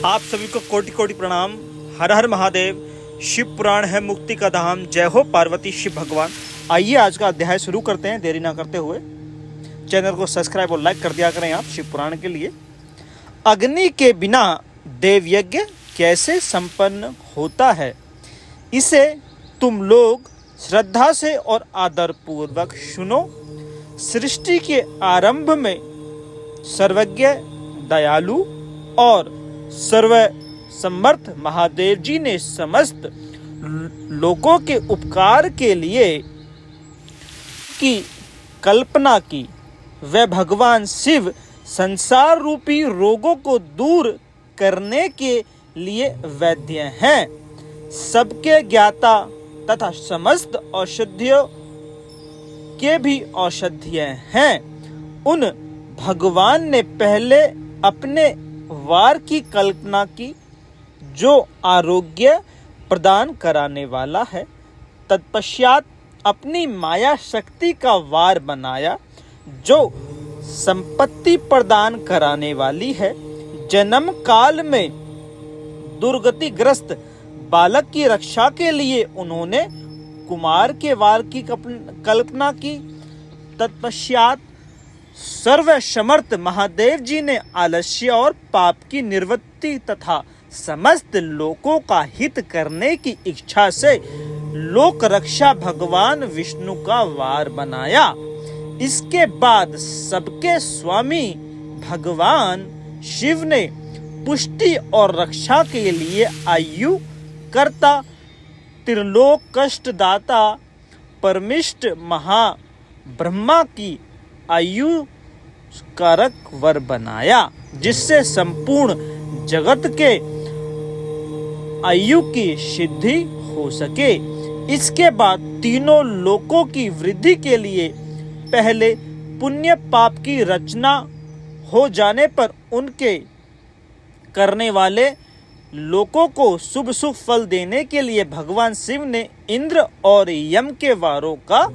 आप सभी को कोटि कोटि प्रणाम। हर हर महादेव। शिव पुराण है मुक्ति का धाम। जय हो पार्वती शिव भगवान। आइए आज का अध्याय शुरू करते हैं देरी ना करते हुए। चैनल को सब्सक्राइब और लाइक कर दिया करें आप शिव पुराण के लिए। अग्नि के बिना देव यज्ञ कैसे संपन्न होता है, इसे तुम लोग श्रद्धा से और आदर पूर्वक सुनो। सृष्टि के आरंभ में सर्वज्ञ, दयालु और सर्व समर्थ महादेव जी ने समस्त लोगों के उपकार के लिए की कल्पना की। वे भगवान शिव संसार रूपी रोगों को दूर करने के लिए वैद्य हैं, सबके ज्ञाता तथा समस्त औषधियों के भी औषधीय हैं। उन भगवान ने पहले अपने वार की कल्पना की जो आरोग्य प्रदान कराने वाला है। तत्पश्चात अपनी माया शक्ति का वार बनाया जो संपत्ति प्रदान कराने वाली है। जन्म काल में दुर्गतिग्रस्त बालक की रक्षा के लिए उन्होंने कुमार के वार की कल्पना की। तत्पश्चात सर्वसमर्थ महादेव जी ने आलस्य और पाप की निवृत्ति तथा समस्त लोगों का हित करने की इच्छा से लोक रक्षा भगवान विष्णु का वार बनाया। इसके बाद सबके स्वामी भगवान शिव ने पुष्टि और रक्षा के लिए आयु कर्ता, त्रिलोक कष्टदाता, परमिष्ट महाब्रह्मा की आयु कारक वर बनाया, जिससे संपूर्ण जगत के आयु की सिद्धि हो सके। इसके बाद तीनों लोकों की वृद्धि के लिए पहले पुण्य पाप की रचना हो जाने पर उनके करने वाले लोगों को शुभ शुभ फल देने के लिए भगवान शिव ने इंद्र और यम के वारों का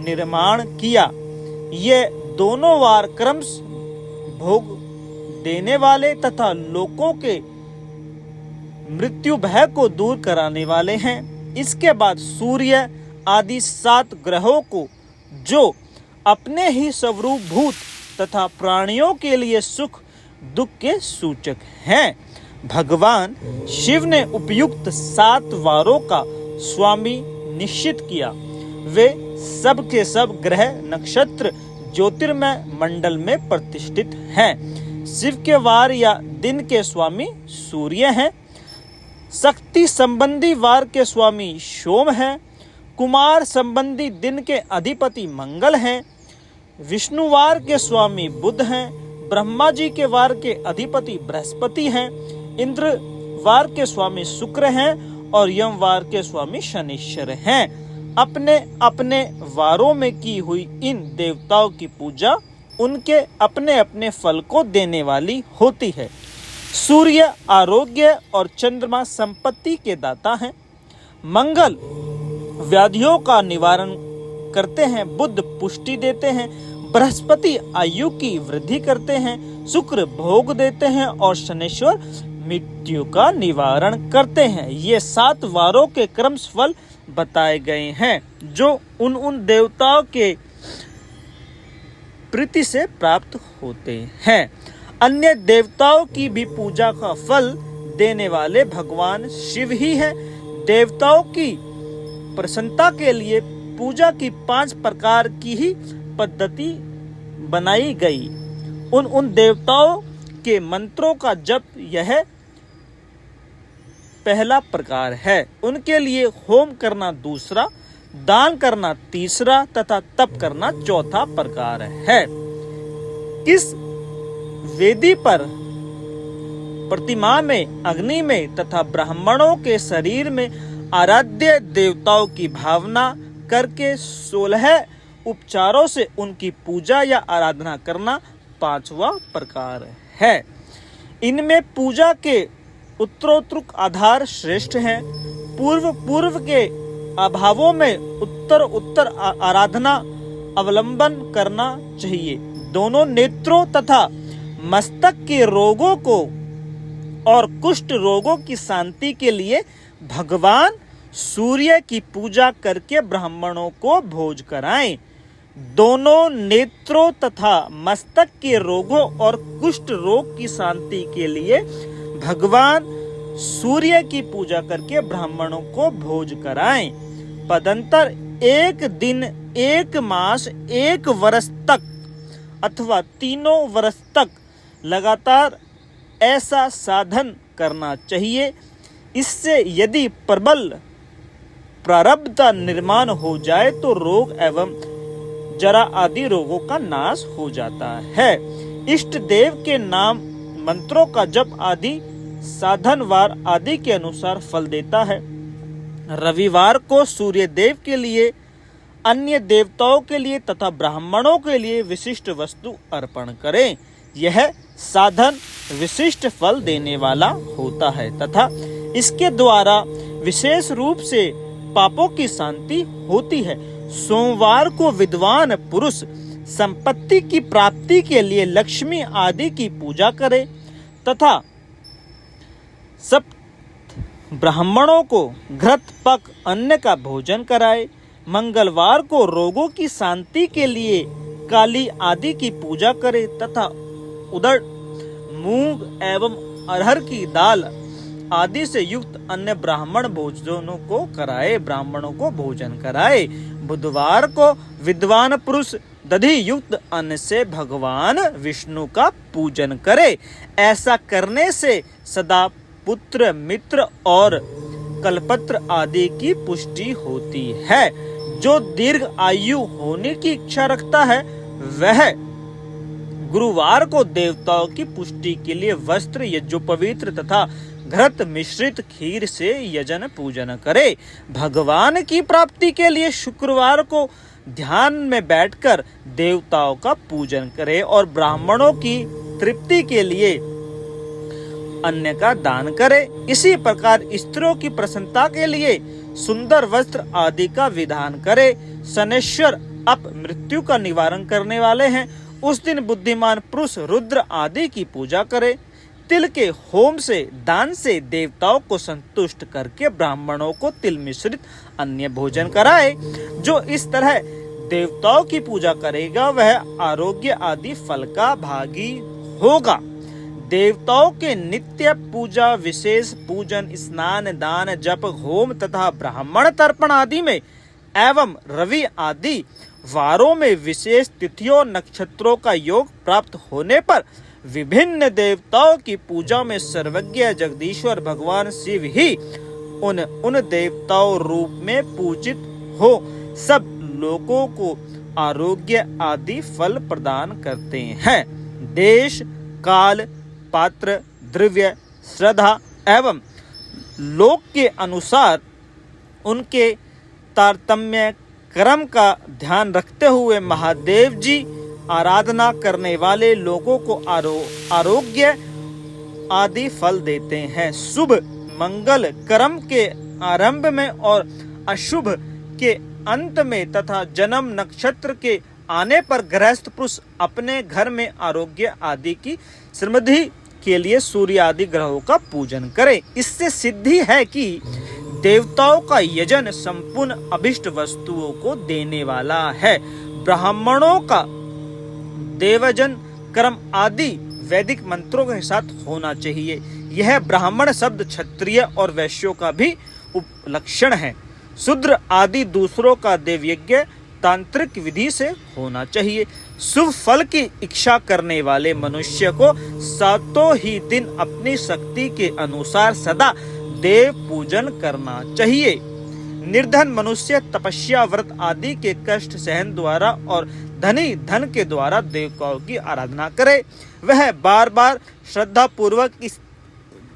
निर्माण किया। ये दोनों वार क्रमश भोग देने वाले तथा लोगों के मृत्यु भय को दूर कराने वाले हैं। इसके बाद सूर्य आदि 7 ग्रहों को जो अपने ही स्वरूप भूत तथा प्राणियों के लिए सुख दुख के सूचक हैं, भगवान शिव ने उपयुक्त 7 वारों का स्वामी निश्चित किया। वे सब के सब ग्रह नक्षत्र ज्योतिर्मय मंडल में प्रतिष्ठित हैं। शिव के वार या दिन के स्वामी सूर्य हैं। शक्ति संबंधी वार के स्वामी सोम हैं। कुमार संबंधी दिन के अधिपति मंगल हैं। विष्णुवार के स्वामी बुध हैं। ब्रह्मा जी के वार के अधिपति बृहस्पति हैं। इंद्र वार के स्वामी शुक्र हैं और यम वार के स्वामी शनिश्चर हैं। अपने अपने वारों में की हुई इन देवताओं की पूजा उनके अपने अपने फल को देने वाली होती है। सूर्य आरोग्य और चंद्रमा संपत्ति के दाता हैं। मंगल व्याधियों का निवारण करते हैं। बुध पुष्टि देते हैं। बृहस्पति आयु की वृद्धि करते हैं। शुक्र भोग देते हैं और शनिश्वर मृत्यु का निवारण करते हैं। ये 7 वारों के क्रमश फल बताए गए हैं जो उन देवताओं के प्रीति से प्राप्त होते हैं। अन्य देवताओं की भी पूजा का फल देने वाले भगवान शिव ही हैं। देवताओं की प्रसन्नता के लिए पूजा की 5 प्रकार की ही पद्धति बनाई गई। उन देवताओं के मंत्रों का जप यह पहला प्रकार है। उनके लिए होम करना दूसरा, दान करना तीसरा तथा तप करना चौथा प्रकार है। किस वेदी पर, प्रतिमा में, अग्नि में तथा ब्राह्मणों के शरीर में आराध्य देवताओं की भावना करके 16 उपचारों से उनकी पूजा या आराधना करना 5वां प्रकार है। इनमें पूजा के उत्तरोत्तर आधार श्रेष्ठ हैं। पूर्व के अभावों में उत्तर आराधना अवलंबन करना चाहिए। दोनों नेत्रों तथा मस्तक के रोगों को और कुष्ठ रोगों की शांति के लिए भगवान सूर्य की पूजा करके ब्राह्मणों को भोज कराएं। दोनों नेत्रों तथा मस्तक के रोगों और कुष्ठ रोग की शांति के लिए भगवान सूर्य की पूजा करके ब्राह्मणों को भोज कराएं। पदंतर एक दिन, एक मास, एक वर्ष तक अथवा 3 वर्ष तक लगातार ऐसा साधन करना चाहिए। इससे यदि प्रबल प्रारब्ध निर्माण हो जाए तो रोग एवं जरा आदि रोगों का नाश हो जाता है। इष्ट देव के नाम मंत्रों का जप आदि साधनवार आदि के अनुसार फल देता है। रविवार को सूर्य देव के लिए, अन्य देवताओं के लिए तथा ब्राह्मणों के लिए विशिष्ट वस्तु अर्पण करें। यह साधन विशिष्ट फल देने वाला होता है तथा इसके द्वारा विशेष रूप से पापों की शांति होती है। सोमवार को विद्वान पुरुष संपत्ति की प्राप्ति के लिए लक्ष्मी आदि की पूजा करे तथा सब ब्राह्मणों को घृत पक अन्न का भोजन कराए। मंगलवार को रोगों की शांति के लिए काली आदि की पूजा करे तथा उड़द, मूंग एवं अरहर की दाल आदि से युक्त अन्य ब्राह्मणों को भोजन कराए। बुधवार को विद्वान पुरुष दधि युक्त अन्न से भगवान विष्णु का पूजन करे। ऐसा करने से सदा पुत्र, मित्र और कल्पत्र आदि की पुष्टि होती है। जो दीर्घ आयु होने की इच्छा रखता है वह गुरुवार को देवताओं की पुष्टि के लिए वस्त्र, यज्ञोपवीत तथा घृत मिश्रित खीर से यजन पूजन करे। भगवान की प्राप्ति के लिए शुक्रवार को ध्यान में बैठकर देवताओं का पूजन करे और ब्राह्मणों की तृप्ति के लिए अन्न का दान करे। इसी प्रकार स्त्रियों की प्रसन्नता के लिए सुंदर वस्त्र आदि का विधान करे। शनेश्वर अप मृत्यु का निवारण करने वाले हैं। उस दिन बुद्धिमान पुरुष रुद्र आदि की पूजा करे। तिल के होम से, दान से देवताओं को संतुष्ट करके ब्राह्मणों को तिल मिश्रित अन्य भोजन कराए। जो इस तरह देवताओं की पूजा करेगा वह आरोग्य आदि फल का भागी होगा। देवताओं के नित्य पूजा, विशेष पूजन, स्नान, दान, जप, होम तथा ब्राह्मण तर्पण आदि में एवं रवि आदि वारों में विशेष तिथियों, नक्षत्रों का योग प्राप्त होने पर विभिन्न देवताओं की पूजा में सर्वज्ञ जगदीश्वर भगवान शिव ही उन देवताओं रूप में पूजित हो सब लोगों को आरोग्य आदि फल प्रदान करते हैं। देश, काल, पात्र, द्रव्य, श्रद्धा एवं लोक के अनुसार उनके तारतम्य क्रम का ध्यान रखते हुए महादेव जी आराधना करने वाले लोगों को आरोग्य आदि फल देते हैं। शुभ मंगल कर्म के आरंभ में और अशुभ के अंत में तथा जन्म नक्षत्र के आने पर गृहस्थ पुरुष अपने घर में आरोग्य आदि की समृद्धि के लिए सूर्य आदि ग्रहों का पूजन करे। इससे सिद्धि है कि देवताओं का यजन संपूर्ण अभिष्ट वस्तुओं को देने वाला है। ब्राह्मणों का देवजन कर्म आदि वैदिक मंत्रों के साथ होना चाहिए। यह ब्राह्मण शब्द क्षत्रिय और वैश्यों का भी उपलक्षण है। शूद्र आदि दूसरों का देवयज्ञ तांत्रिक विधि से होना चाहिए। शुभ फल की इच्छा करने वाले मनुष्य को सातों ही दिन अपनी शक्ति के अनुसार सदा देव पूजन करना चाहिए। निर्धन मनुष्य तपस्या, व्रत आदि के कष्ट सहन द्वारा और धनी धन के द्वारा देवताओं की आराधना करे। वह बार बार श्रद्धा पूर्वक इस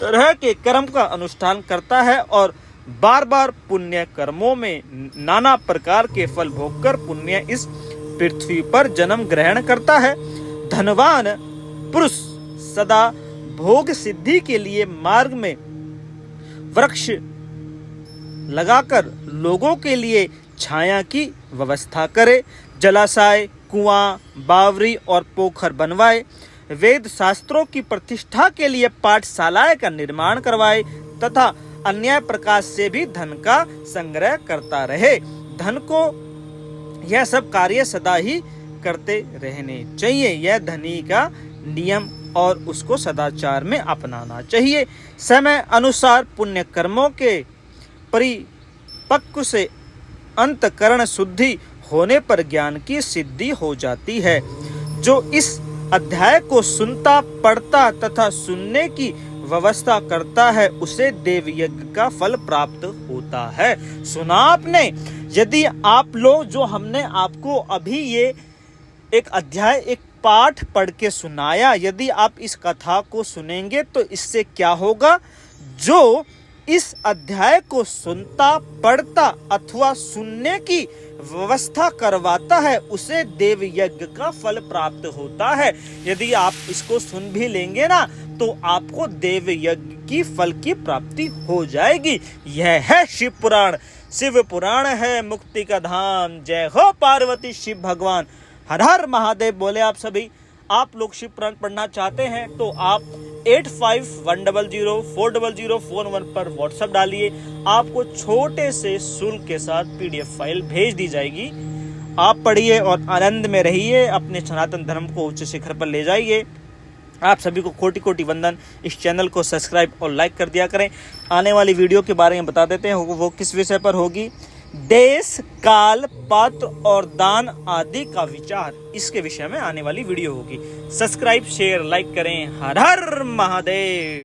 तरह के कर्म का अनुष्ठान करता है और बार बार पुण्य कर्मों में नाना प्रकार के फल भोगकर पुण्य इस पृथ्वी पर जन्म ग्रहण करता है। धनवान पुरुष सदा भोग सिद्धि के लिए मार्ग में वृक्ष लगाकर लोगों के लिए छाया की व्यवस्था करे। जलाशय, कुआं, बावरी और पोखर बनवाए। वेद शास्त्रों की प्रतिष्ठा के लिए पाठशालाएं का निर्माण करवाए तथा अन्य प्रकार से भी धन का संग्रह करता रहे। धन को यह सब कार्य सदा ही करते रहने चाहिए। यह धनी का नियम और उसको सदाचार में अपनाना चाहिए। समय अनुसार पुण्य कर्मों के परिपक्व से अंतकरण शुद्धि होने पर ज्ञान की सिद्धि हो जाती है। जो इस अध्याय को सुनता, पढ़ता तथा सुनने की व्यवस्था करता है उसे देव यज्ञ का फल प्राप्त होता है। सुना आपने? यदि आप लोग, जो हमने आपको अभी ये एक अध्याय, एक पाठ पढ़ के सुनाया, यदि आप इस कथा को सुनेंगे तो इससे क्या होगा? जो इस अध्याय को सुनता, पढ़ता अथवा सुनने की व्यवस्था करवाता है उसे देव यज्ञ का फल प्राप्त होता है। यदि आप इसको सुन भी लेंगे ना तो आपको देव यज्ञ की फल की प्राप्ति हो जाएगी। यह है शिव पुराण। शिव पुराण है मुक्ति का धाम। जय हो पार्वती शिव भगवान। हर हर महादेव बोले आप सभी। आप लोग शिव पुराण पढ़ना चाहते हैं तो आप 8510040041 पर व्हाट्सएप डालिए। आपको छोटे से शुल्क के साथ PDF फाइल भेज दी जाएगी। आप पढ़िए और आनंद में रहिए। अपने सनातन धर्म को उच्च शिखर पर ले जाइए। आप सभी को कोटि कोटि वंदन। इस चैनल को सब्सक्राइब और लाइक कर दिया करें। आने वाली वीडियो के बारे में बता देते हैं वो किस विषय पर होगी। देश, काल, पात्र और दान आदि का विचार, इसके विषय में आने वाली वीडियो होगी। सब्सक्राइब, शेयर, लाइक करें। हर हर महादेव।